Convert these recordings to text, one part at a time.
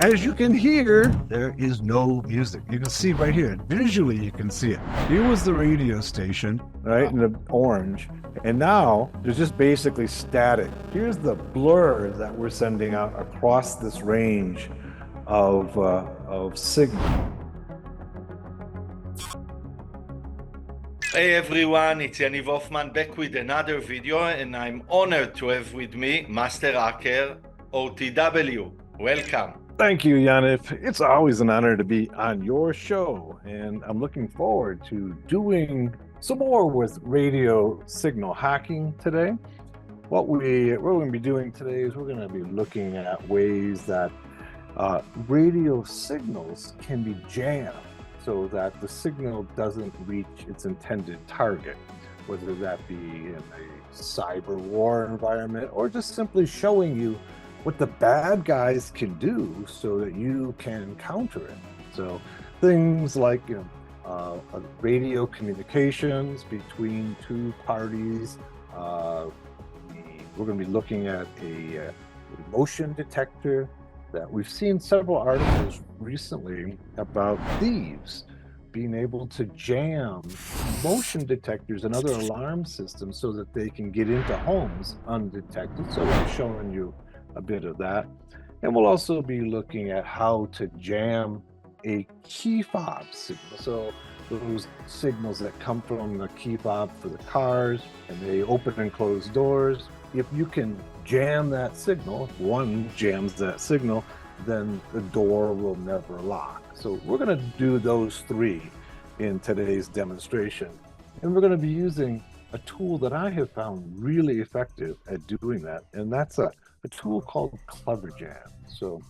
As you can hear, there is no music. You can see right here, visually you can see it. Here was the radio station, right, in the orange, and now there's just basically static. Here's the blur that we're sending out across this range of signal. Hey everyone, it's Yaniv Hoffman back with another video, and I'm honored to have with me Master Hacker OTW. Welcome. Thank you, Yaniv. It's always an honor to be on your show, and I'm looking forward to doing some more with radio signal hacking today. What we're going to be doing today is we're going to be looking at ways that radio signals can be jammed so that the signal doesn't reach its intended target, whether that be in a cyber war environment or just simply showing you what the bad guys can do so that you can counter it. So things like radio communications between two parties. We're going to be looking at a motion detector that we've seen several articles recently about thieves being able to jam motion detectors and other alarm systems so that they can get into homes undetected. So we're showing you a bit of that. And we'll also be looking at how to jam a key fob signal. So those signals that come from the key fob for the cars, and they open and close doors. If you can jam that signal, if one jams that signal, then the door will never lock. So we're going to do those three in today's demonstration. And we're going to be using a tool that I have found really effective at doing that. And that's a tool called CleverJam. So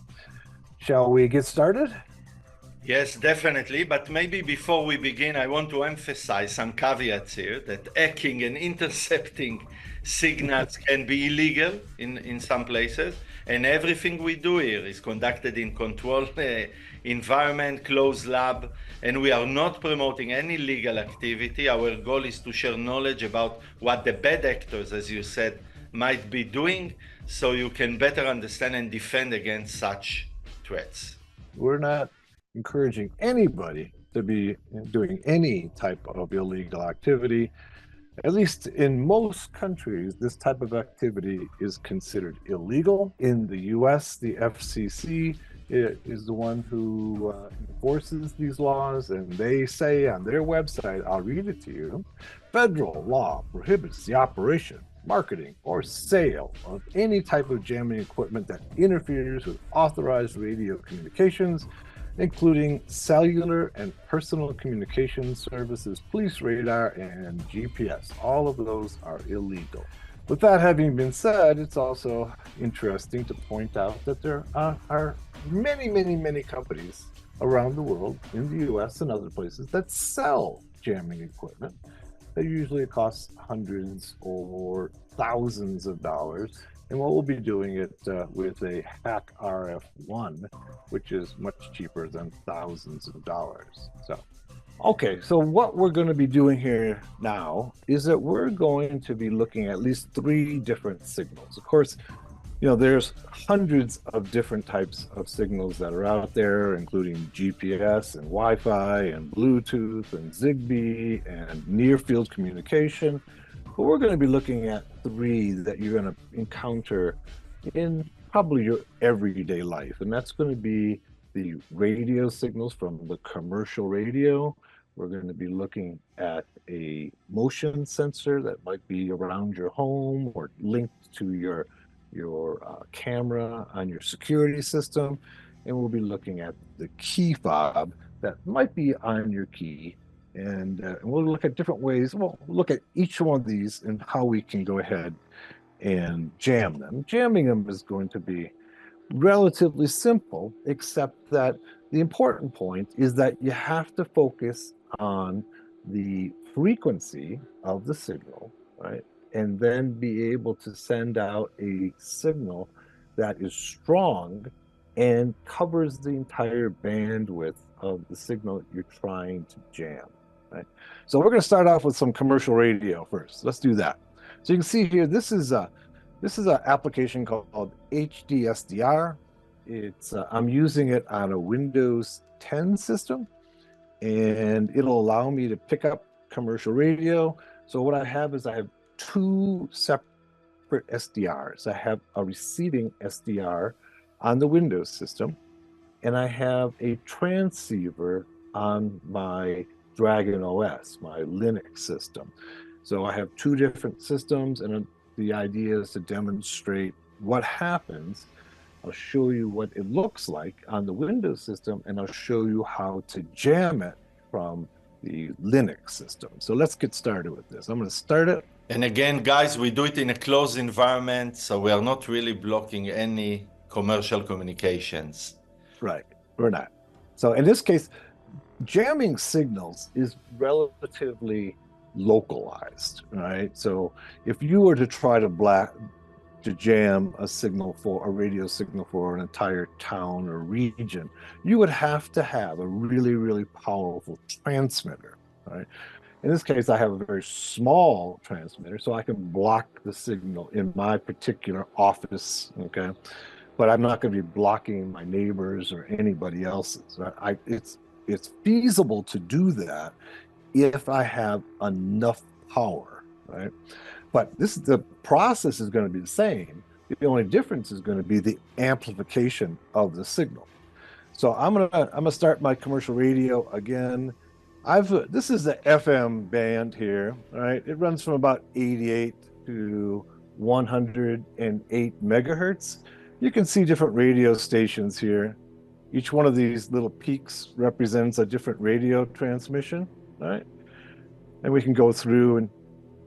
shall we get started? Yes, definitely. But maybe before we begin, I want to emphasize some caveats here that hacking and intercepting signals can be illegal in some places. And everything we do here is conducted in controlled environment, closed lab, and we are not promoting any illegal activity. Our goal is to share knowledge about what the bad actors, as you said, might be doing, so you can better understand and defend against such threats. We're not encouraging anybody to be doing any type of illegal activity. At least in most countries, this type of activity is considered illegal. In the US, the FCC is the one who enforces these laws, and they say on their website, I'll read it to you, federal law prohibits the operation, marketing, or sale of any type of jamming equipment that interferes with authorized radio communications, including cellular and personal communication services, police radar, and GPS. All of those are illegal. With that having been said, it's also interesting to point out that there are many companies around the world, in the US and other places, that sell jamming equipment. That usually costs hundreds or thousands of dollars. And we'll be doing it with a Hack RF1, which is much cheaper than thousands of dollars. So what we're going to be doing here now is that we're going to be looking at least three different signals. Of course, there's hundreds of different types of signals that are out there, including GPS and Wi-Fi and Bluetooth and Zigbee and near-field communication. But we're going to be looking at three that you're going to encounter in probably your everyday life. And that's going to be the radio signals from the commercial radio. We're going to be looking at a motion sensor that might be around your home or linked to your camera on your security system. And we'll be looking at the key fob that might be on your key. And we'll look at different ways. We'll look at each one of these and how we can go ahead and jam them. Jamming them is going to be relatively simple, except that the important point is that you have to focus on the frequency of the signal, right? And then be able to send out a signal that is strong and covers the entire bandwidth of the signal you're trying to jam. Right? So we're going to start off with some commercial radio first. Let's do that. So you can see here, this is an application called HDSDR. It's I'm using it on a Windows 10 system, and it'll allow me to pick up commercial radio. So what I have is I have two separate SDRs. I have a receiving SDR on the Windows system, and I have a transceiver on my Dragon OS, my Linux system. So I have two different systems, and the idea is to demonstrate what happens. I'll show you what it looks like on the Windows system, and I'll show you how to jam it from the Linux system. So let's get started with this. I'm going to start it. And again, guys, we do it in a closed environment, so we are not really blocking any commercial communications. Right, we're not. So in this case, jamming signals is relatively localized, right? So if you were to try to jam a signal for a radio signal for an entire town or region, you would have to have a really, really powerful transmitter, right? In this case, I have a very small transmitter, so I can block the signal in my particular office, okay? But I'm not going to be blocking my neighbors or anybody else's. It's feasible to do that if I have enough power, right? But the process is going to be the same. The only difference is going to be the amplification of the signal. So I'm gonna start my commercial radio again. This is the FM band here, right? It runs from about 88 to 108 megahertz. You can see different radio stations here. Each one of these little peaks represents a different radio transmission, right? And we can go through and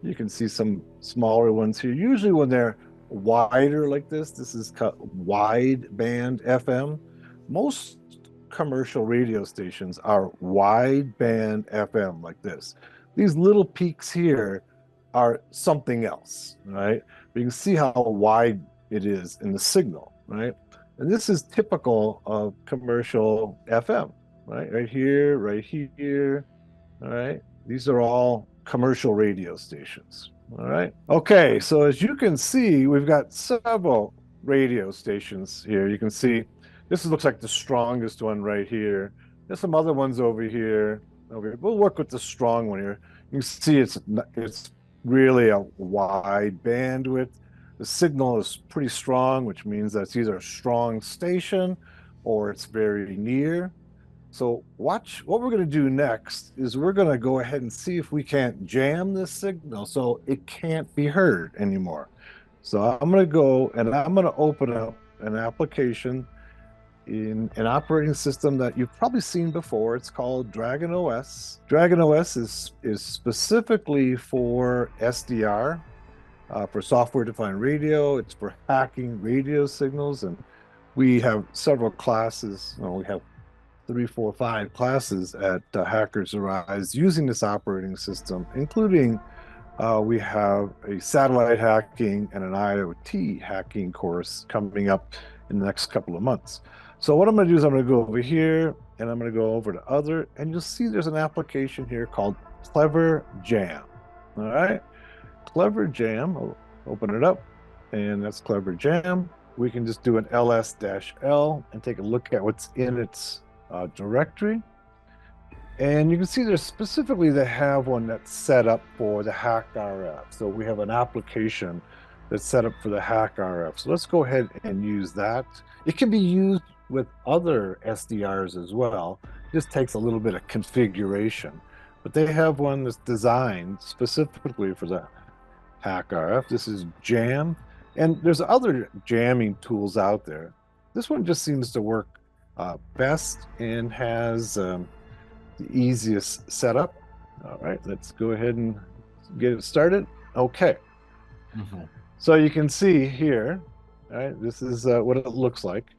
you can see some smaller ones here. Usually when they're wider like this is called wide band FM. Most commercial radio stations are wide band FM like this. These little peaks here are something else, right? But you can see how wide it is in the signal, right? And this is typical of commercial FM, right? Right here, all right? These are all commercial radio stations, all right? Okay, so as you can see, we've got several radio stations here. You can see this looks like the strongest one right here. There's some other ones over here. We'll work with the strong one here. You can see it's really a wide bandwidth. The signal is pretty strong, which means that it's either a strong station or it's very near. So watch, what we're going to do next is we're going to go ahead and see if we can't jam this signal so it can't be heard anymore. So I'm going to go and I'm going to open up an application in an operating system that you've probably seen before. It's called Dragon OS. Dragon OS is specifically for SDR, for software-defined radio. It's for hacking radio signals, and we have several classes. We have 3, 4, 5 classes at Hackers Arise using this operating system, including we have a satellite hacking and an IoT hacking course coming up in the next couple of months. So what I'm going to do is I'm going to go over here and I'm going to go over to other, and you'll see there's an application here called Clever Jam. All right, Clever Jam. I'll open it up, and that's Clever Jam. We can just do an ls-l and take a look at what's in its directory. And you can see there's specifically they have one that's set up for the Hack RF. So we have an application that's set up for the Hack RF. So let's go ahead and use that. It can be used with other SDRs as well. It just takes a little bit of configuration. But they have one that's designed specifically for the Hack RF. This is Jam. And there's other jamming tools out there. This one just seems to work best and has the easiest setup. All right, let's go ahead and get it started. Okay. So you can see here, all right, this is what it looks like.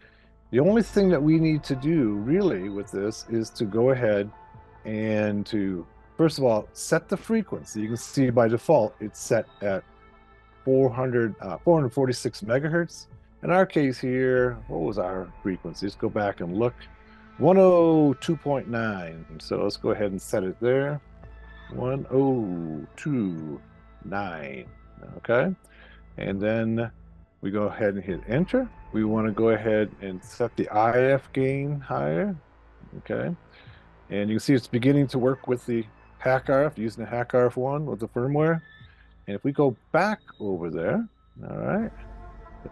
The only thing that we need to do really with this is to go ahead and to, first of all, set the frequency. You can see by default, it's set at 446 megahertz. In our case here, what was our frequency? Let's go back and look. 102.9. So let's go ahead and set it there. 102.9. Okay. And then We go ahead and hit enter. We want to go ahead and set the IF gain higher. Okay. And you can see it's beginning to work with the HackRF, using the HackRF1 with the firmware. And if we go back over there, all right,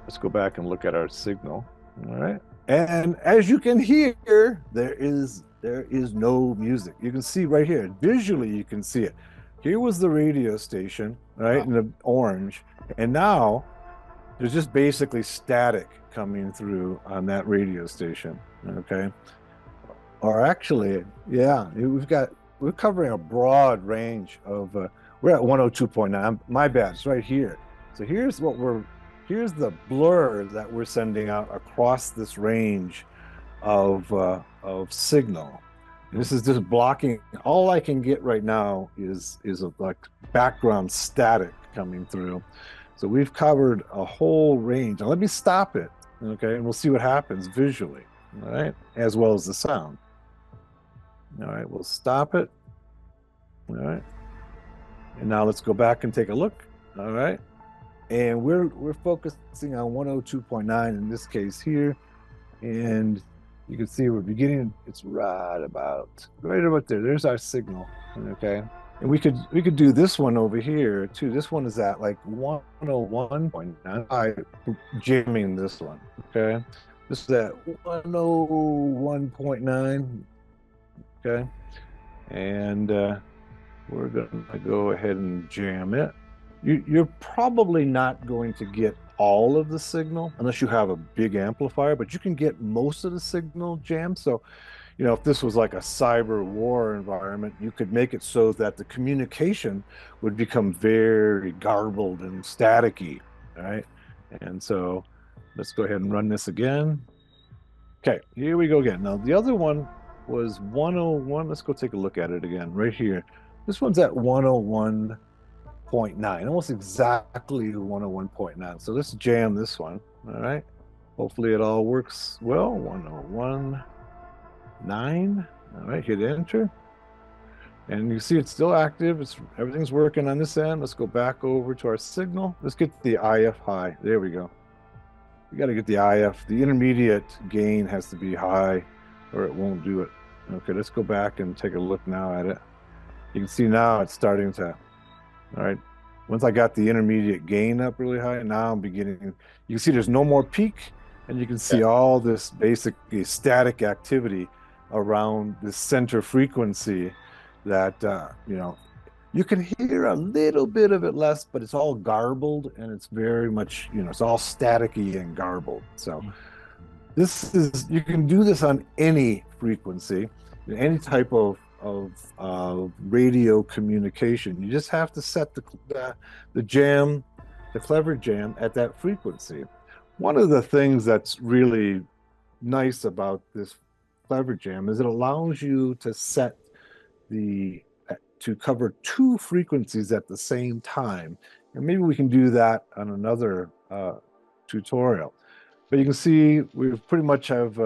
let's go back and look at our signal. All right. And as you can hear, there is no music. You can see right here, visually you can see it. Here was the radio station, right, in the orange. And now there's just basically static coming through on that radio station. Okay. Or actually, yeah, we're covering a broad range of we're at 102.9. My bad, it's right here. So here's the blur that we're sending out across this range of signal. And this is just blocking. All I can get right now is like background static coming through. So we've covered a whole range. Now let me stop it, okay, and we'll see what happens visually, all right, as well as the sound. All right, we'll stop it. All right. And now let's go back and take a look. All right. And we're focusing on 102.9 in this case here. And you can see we're beginning, it's right about there. There's our signal. Okay. And we could do this one over here too. This one is at like 101.9. Jamming this one. Okay. This is at 101.9. Okay, and we're going to go ahead and jam it. You're probably not going to get all of the signal unless you have a big amplifier, but you can get most of the signal jammed. So, you know, if this was like a cyber war environment, you could make it so that the communication would become very garbled and staticky, right? And so let's go ahead and run this again. Okay, here we go again. Now, the other one was 101. Let's go take a look at it again right here. This one's at 101.9, almost exactly 101.9. So let's jam this one. All right. Hopefully it all works well. 101.9. All right, hit enter. And you see it's still active. Everything's working on this end. Let's go back over to our signal. Let's get the IF high. There we go. We got to get the IF. The intermediate gain has to be high, or it won't do it. Okay, let's go back and take a look now at it. You can see now it's starting to, all right. Once I got the intermediate gain up really high, now I'm beginning, you can see there's no more peak, and you can see all this basically static activity around the center frequency that, you know, you can hear a little bit of it less, but it's all garbled, and it's very much, you know, it's all staticky and garbled. So this is, you can do this on any frequency, any type of radio communication. You just have to set the jam, the clever jam at that frequency. One of the things that's really nice about this clever jam is it allows you to set to cover two frequencies at the same time. And maybe we can do that on another tutorial. But you can see we pretty much have,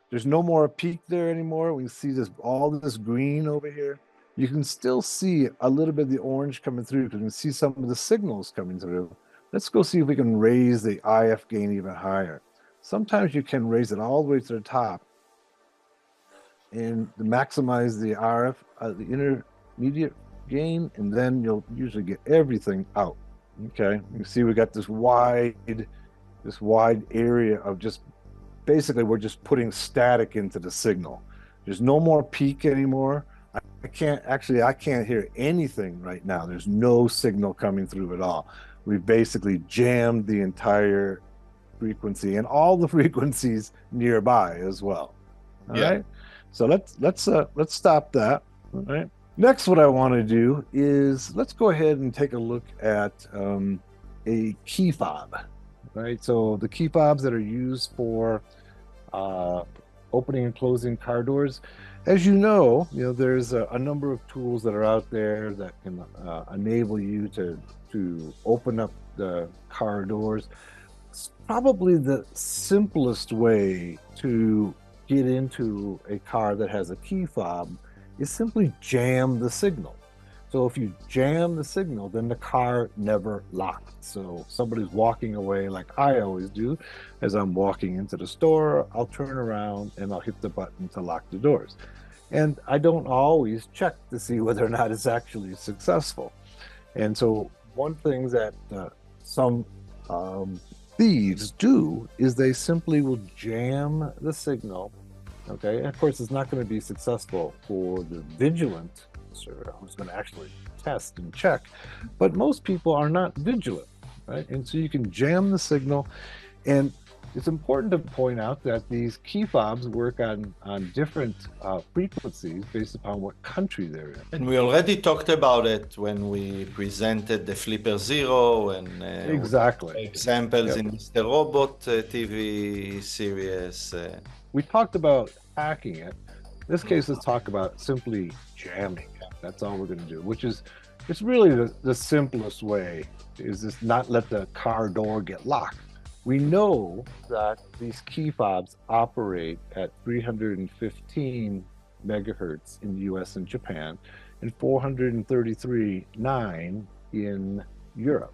there's no more peak there anymore. We can see all this green over here. You can still see a little bit of the orange coming through because you can see some of the signals coming through. Let's go see if we can raise the IF gain even higher. Sometimes you can raise it all the way to the top and maximize the RF, the intermediate gain, and then you'll usually get everything out. Okay, you see we got this wide area of just basically we're just putting static into the signal. There's no more peak anymore. I can't hear anything right now. There's no signal coming through at all. We basically jammed the entire frequency and all the frequencies nearby as well. All right. So let's stop that. All right. Next, what I want to do is let's go ahead and take a look at a key fob. Right. So the key fobs that are used for opening and closing car doors. As you know, there's a number of tools that are out there that can enable you to open up the car doors. It's probably the simplest way to get into a car that has a key fob is simply jam the signal. So if you jam the signal, then the car never locks. So somebody's walking away like I always do. As I'm walking into the store, I'll turn around and I'll hit the button to lock the doors. And I don't always check to see whether or not it's actually successful. And so one thing that some thieves do is they simply will jam the signal. Okay, and of course, it's not going to be successful for the vigilant who's going to actually test and check, but most people are not vigilant, right? And so you can jam the signal, and it's important to point out that these key fobs work on different frequencies based upon what country they're in. And we already talked about it when we presented the Flipper Zero and exactly examples in Mr. Robot TV series. We talked about hacking it. In this case, let's talk about simply jamming it. That's all we're going to do, which is it's really the simplest way is just not let the car door get locked. We know that these key fobs operate at 315 megahertz in the US and Japan and 433.9 in Europe.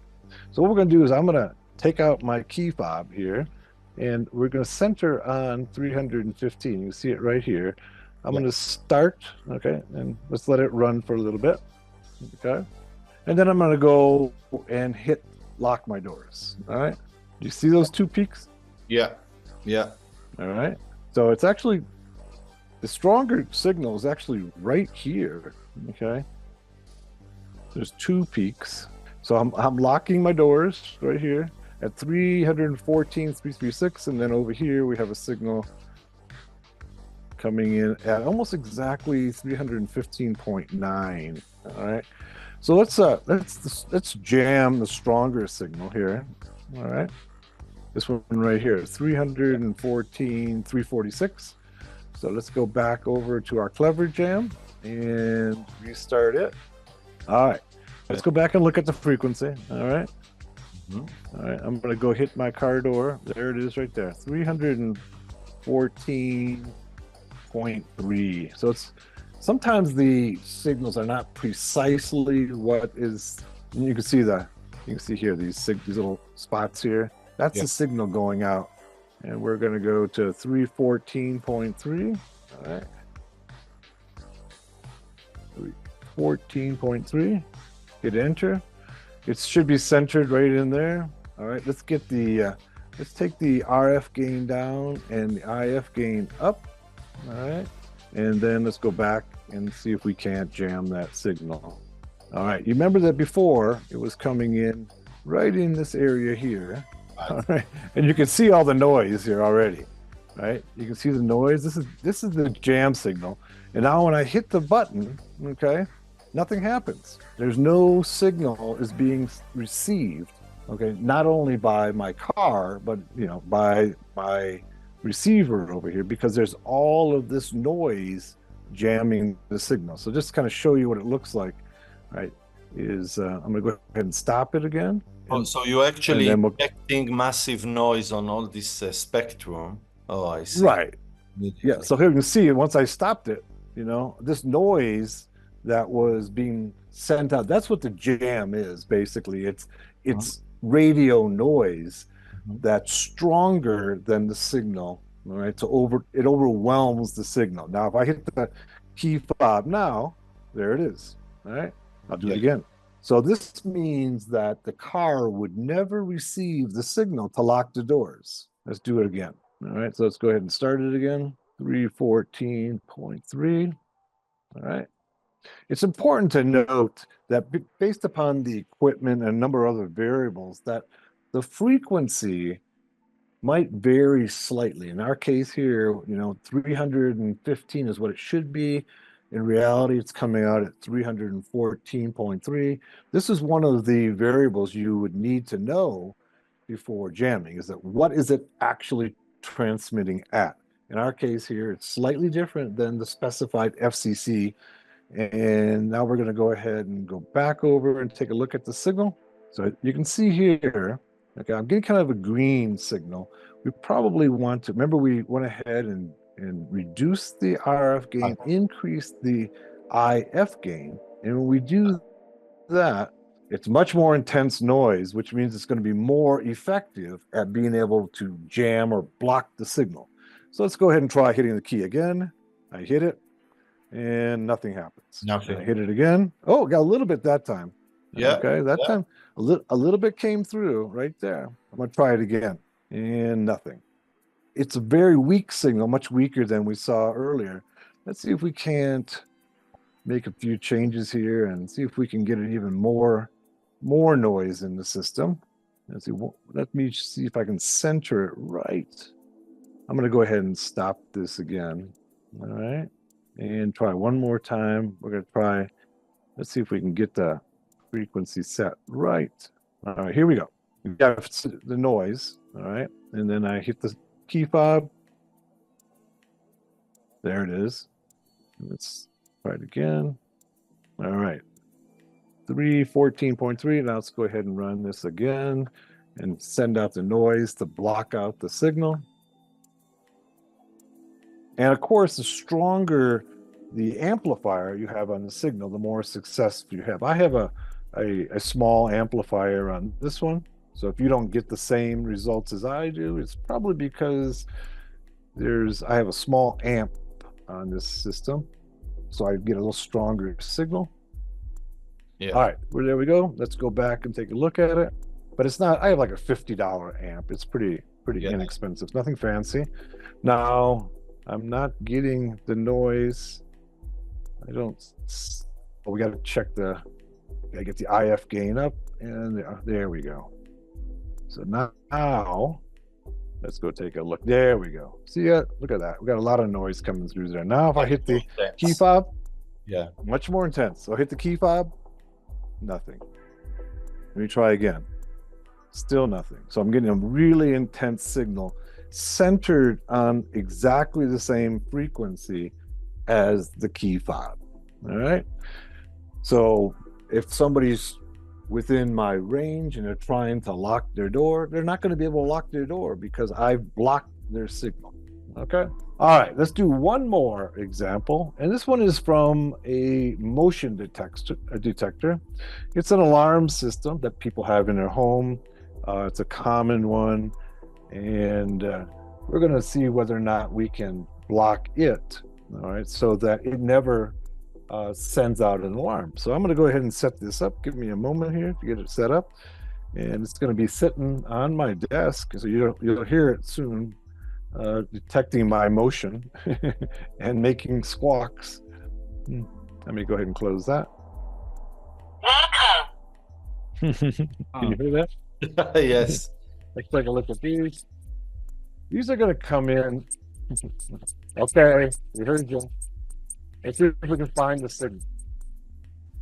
So what we're going to do is I'm going to take out my key fob here, and we're going to center on 315. You see it right here. I'm going to start, okay, and let's let it run for a little bit, okay? And then I'm going to go and hit lock my doors, all right? You see those two peaks? Yeah, yeah. All right. So it's actually, the stronger signal is actually right here, okay? There's two peaks. So I'm locking my doors right here at 314.336, and then over here we have a signal coming in at almost exactly 315.9. All right. So let's jam the stronger signal here. All right. This one right here, 314.346. So let's go back over to our clever jam and restart it. All right. Let's go back and look at the frequency. All right. All right. I'm going to go hit my car door. There it is right there. 314.3. So it's sometimes the signals are not precisely what is. You can see here these little spots here. That's the signal going out. And we're going to go to 314.3. All right. 314.3. Hit enter. It should be centered right in there. All right. Let's get the let's take the RF gain down and the IF gain up. All right. And then let's go back and see if we can't jam that signal. All right. You remember that before it was coming in right in this area here. All right. And you can see all the noise here already. Right? You can see the noise. This is the jam signal. And now when I hit the button, okay, nothing happens. There's no signal is being received. Okay, not only by my car, but by my receiver over here, because there's all of this noise jamming the signal. So just kind of show you what it looks like, right? I'm going to go ahead and stop it again. So you're actually detecting massive noise on all this spectrum. Oh, I see. Right. Yeah. So here you can see once I stopped it, this noise that was being sent out. That's what the jam is basically. It's radio noise that's stronger than the signal. All right. So it overwhelms the signal. Now, if I hit the key fob now, there it is. All right. I'll do it again. So this means that the car would never receive the signal to lock the doors. Let's do it again. All right, so let's go ahead and start it again. 314.3. All right. It's important to note that based upon the equipment and a number of other variables, that the frequency might vary slightly. In our case here, 315 is what it should be. In reality, it's coming out at 314.3. This is one of the variables you would need to know before jamming, is that what is it actually transmitting at? In our case here, it's slightly different than the specified FCC. And now we're going to go ahead and go back over and take a look at the signal. So you can see here, okay, I'm getting kind of a green signal. We probably want to, remember we went ahead and reduce the RF gain, increase the IF gain. And when we do that, it's much more intense noise, which means it's going to be more effective at being able to jam or block the signal. So let's go ahead and try hitting the key again. I hit it and nothing happens. Nothing. I hit it again. Oh, got a little bit that time. Yeah. Okay, that time a little bit came through right there. I'm going to try it again and nothing. It's a very weak signal, much weaker than we saw earlier. Let's see if we can't make a few changes here and see if we can get it even more noise in the system. Let's see. Let me see if I can center it right. I'm going to go ahead and stop this again. All right. And try one more time. We're going to try, let's see if we can get the frequency set right. All right, here we go. We got the noise. All right. And then I hit the key fob. There it is. Let's try it again. All right. 314.3. Now let's go ahead and run this again and send out the noise to block out the signal. And of course, the stronger the amplifier you have on the signal, the more success you have. I have a small amplifier on this one. So if you don't get the same results as I do, it's probably because I have a small amp on this system. So I get a little stronger signal. Yeah. All right, well, there we go. Let's go back and take a look at it. But it's not, I have like a $50 amp. It's pretty inexpensive, nothing fancy. Now, I'm not getting the noise. We got to check gotta get the IF gain up, and there we go. So now, let's go take a look. There we go. See it? Look at that. We got a lot of noise coming through there. Now, if I hit the key fob, yeah, much more intense. So I hit the key fob, nothing. Let me try again. Still nothing. So I'm getting a really intense signal centered on exactly the same frequency as the key fob. All right. So if somebody's within my range and they're trying to lock their door, they're not going to be able to lock their door because I've blocked their signal. Okay. All right. Let's do one more example. And this one is from a motion detector. It's an alarm system that people have in their home. It's a common one. And we're going to see whether or not we can block it, all right, so that it never sends out an alarm. So I'm going to go ahead and set this up. Give me a moment here to get it set up. And it's going to be sitting on my desk, so you'll hear it soon, detecting my motion and making squawks. Let me go ahead and close that. Can you hear that? Yes. Let's take a look at these. These are going to come in. Okay, we heard you. Let's see if we can find the signal.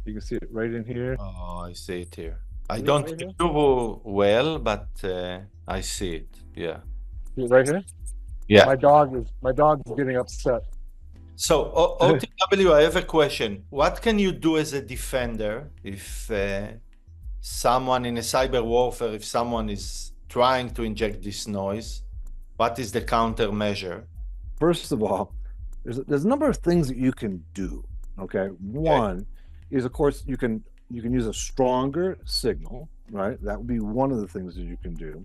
You can see it right in here. Oh, I see it here. I don't do well, but I see it. Yeah. See it right here? Yeah. My dog is getting upset. So, OTW, I have a question. What can you do as a defender if someone in a cyber warfare, if someone is trying to inject this noise? What is the countermeasure? First of all, there's a number of things that you can do. Okay. One is, of course, you can use a stronger signal, right? That would be one of the things that you can do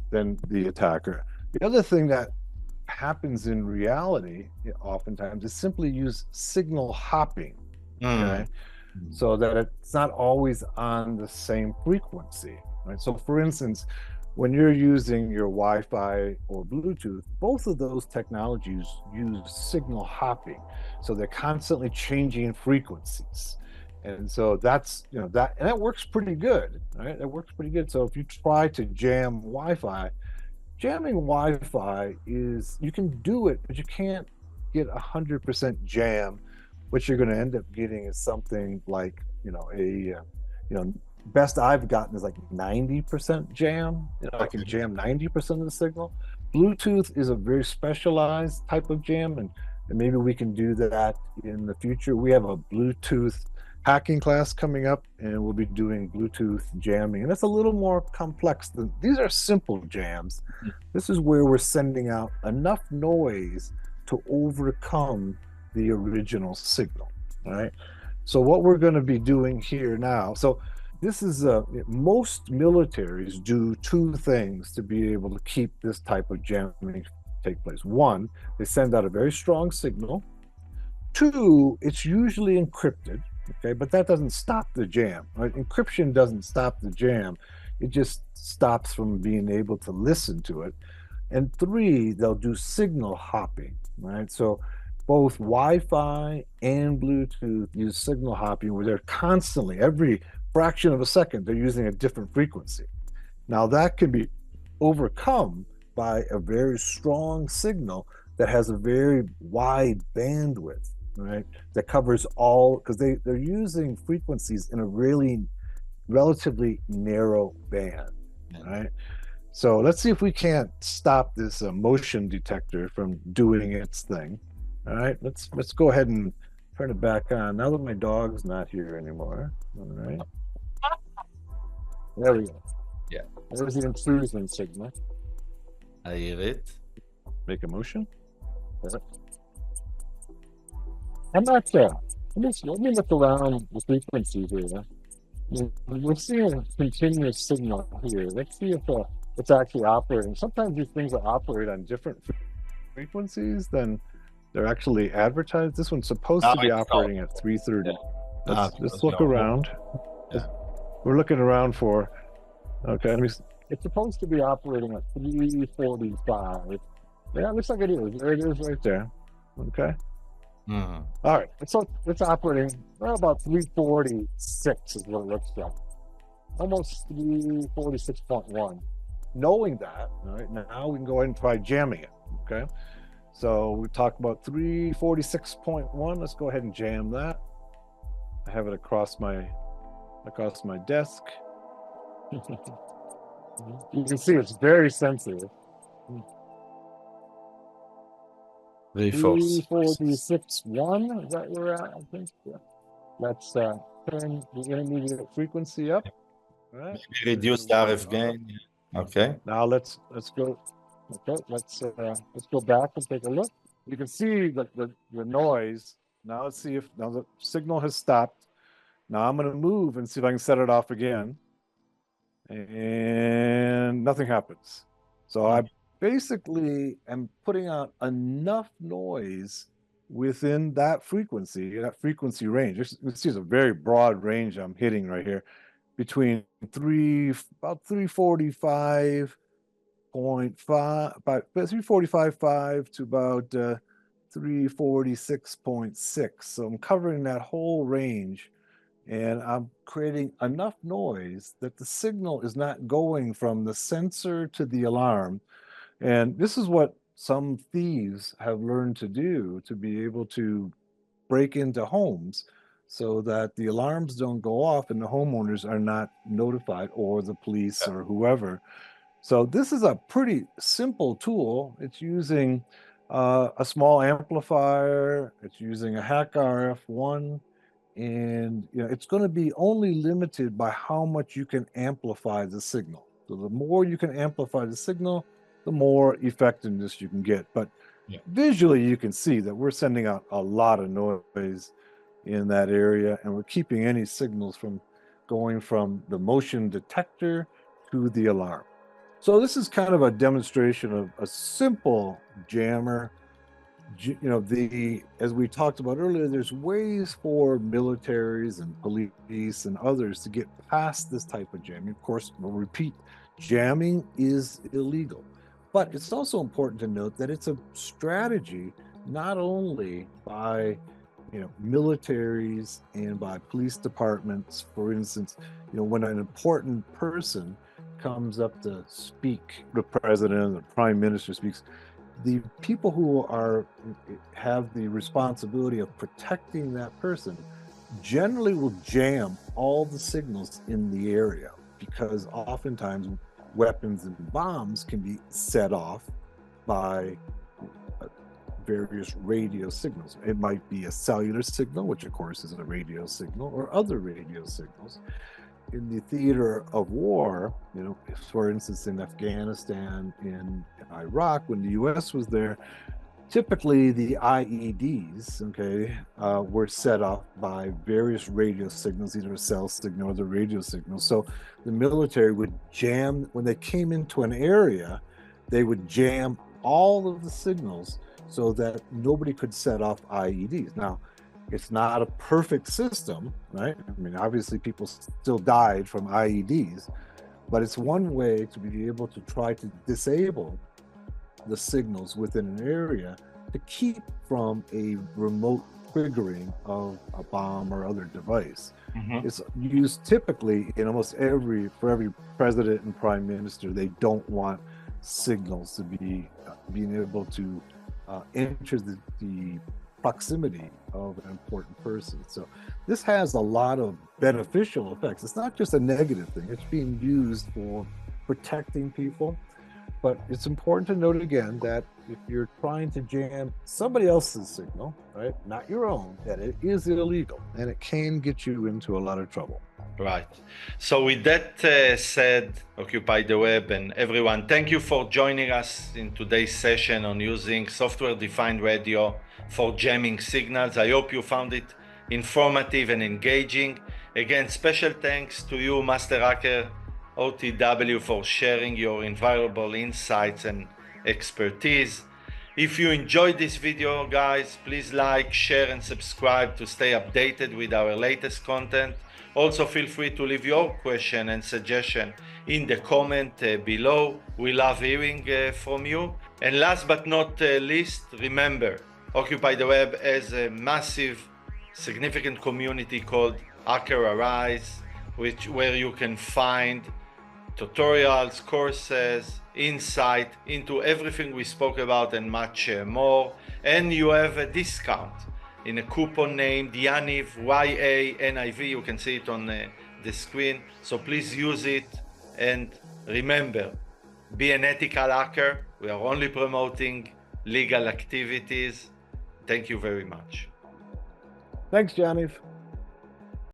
than the attacker. The other thing that happens in reality oftentimes is simply use signal hopping. Okay. So that it's not always on the same frequency, right? So for instance, when you're using your Wi-Fi or Bluetooth, both of those technologies use signal hopping. So they're constantly changing frequencies. And so that's, that works pretty good, right? That works pretty good. So if you try to jam Wi-Fi, jamming Wi-Fi you can do it, but you can't get 100% jam. What you're going to end up getting is something like, best I've gotten is like 90% jam. I can jam 90% of the signal. Bluetooth is a very specialized type of jam, and maybe we can do that in the future. We have a Bluetooth hacking class coming up, and we'll be doing Bluetooth jamming, and that's a little more complex than these are simple jams. This is where we're sending out enough noise to overcome the original signal. All right. So what we're going to be doing here now, so this is most militaries do two things to be able to keep this type of jamming take place. One, they send out a very strong signal. Two, it's usually encrypted, okay, but that doesn't stop the jam. Right? Encryption doesn't stop the jam. It just stops from being able to listen to it. And three, they'll do signal hopping, right? So both Wi-Fi and Bluetooth use signal hopping where they're constantly, every fraction of a second, they're using a different frequency. Now that can be overcome by a very strong signal that has a very wide bandwidth, right? That covers all, because they're using frequencies in a really relatively narrow band, right? So let's see if we can't stop this motion detector from doing its thing. All right, let's go ahead and turn it back on now that my dog's not here anymore. All right, there we go. Yeah. There's the intrusion signal. I hear it. Make a motion. I'm not sure. Let me look around the frequency here. We're seeing a continuous signal here. Let's see if it's actually operating. Sometimes these things are operate on different frequencies than they're actually advertised. This one's supposed to be operating at 330. Yeah. Let's look around. Yeah. We're looking around for, okay, it's supposed to be operating at 345. Yeah, it looks like it is. There it is right there. Okay. Mm-hmm. All right, so it's operating about 346 is what it looks like. Almost 346.1. Knowing that, all right, now we can go ahead and try jamming it, okay? So we talked about 346.1. Let's go ahead and jam that. I have it across my desk. You can see it's very sensitive. 346.1, is that where we're at? I think. Yeah. Let's turn the intermediate frequency up. All right. Maybe reduce the RF gain. Okay. Now let's go. Okay, let's go back and take a look. You can see the noise. Now let's see if now the signal has stopped. Now I'm going to move and see if I can set it off again. And nothing happens. So I basically am putting out enough noise within that frequency range. This is a very broad range I'm hitting right here, between about 345.5, about 345.5 to about 346.6. So I'm covering that whole range, and I'm creating enough noise that the signal is not going from the sensor to the alarm. And this is what some thieves have learned to do to be able to break into homes so that the alarms don't go off and the homeowners are not notified, or the police or whoever. So this is a pretty simple tool. It's using a small amplifier. It's using a hack RF1, and it's going to be only limited by how much you can amplify the signal. So the more you can amplify the signal, the more effectiveness you can get. But visually, you can see that we're sending out a lot of noise in that area, and we're keeping any signals from going from the motion detector to the alarm. So this is kind of a demonstration of a simple jammer. As we talked about earlier, there's ways for militaries and police and others to get past this type of jamming. Of course, we'll repeat, jamming is illegal. But it's also important to note that it's a strategy not only by militaries and by police departments. For instance, when an important person comes up to speak, the president, the prime minister speaks, the people who have the responsibility of protecting that person generally will jam all the signals in the area, because oftentimes weapons and bombs can be set off by various radio signals. It might be a cellular signal, which of course is a radio signal, or other radio signals. In the theater of war, for instance, in Afghanistan, in Iraq, when the U.S. was there, Typically, the IEDs, okay, were set off by various radio signals, either a cell signal or the radio signal. So the military would jam, when they came into an area, they would jam all of the signals so that nobody could set off IEDs. Now, it's not a perfect system, right? I mean, obviously, people still died from IEDs, but it's one way to be able to try to disable the signals within an area to keep from a remote triggering of a bomb or other device. It's used typically in almost for every president and prime minister. They don't want signals to be being able to enter the proximity of an important person. So this has a lot of beneficial effects. It's not just a negative thing. It's being used for protecting people. But it's important to note again that if you're trying to jam somebody else's signal, right, not your own, that it is illegal and it can get you into a lot of trouble. Right. So with that said, Occupy the Web and everyone, thank you for joining us in today's session on using software-defined radio for jamming signals. I hope you found it informative and engaging. Again, special thanks to you, Master Hacker OTW, for sharing your invaluable insights and expertise. If you enjoyed this video, guys, please like, share, and subscribe to stay updated with our latest content. Also, feel free to leave your question and suggestion in the comment below. We love hearing from you. And last but not least, remember, Occupy the Web has a massive, significant community called Hacker Arise, where you can find tutorials, courses, insight into everything we spoke about and much more. And you have a discount in a coupon named Yaniv, YANIV. You can see it on the screen. So please use it. And remember, be an ethical hacker. We are only promoting legal activities. Thank you very much. Thanks, Yaniv.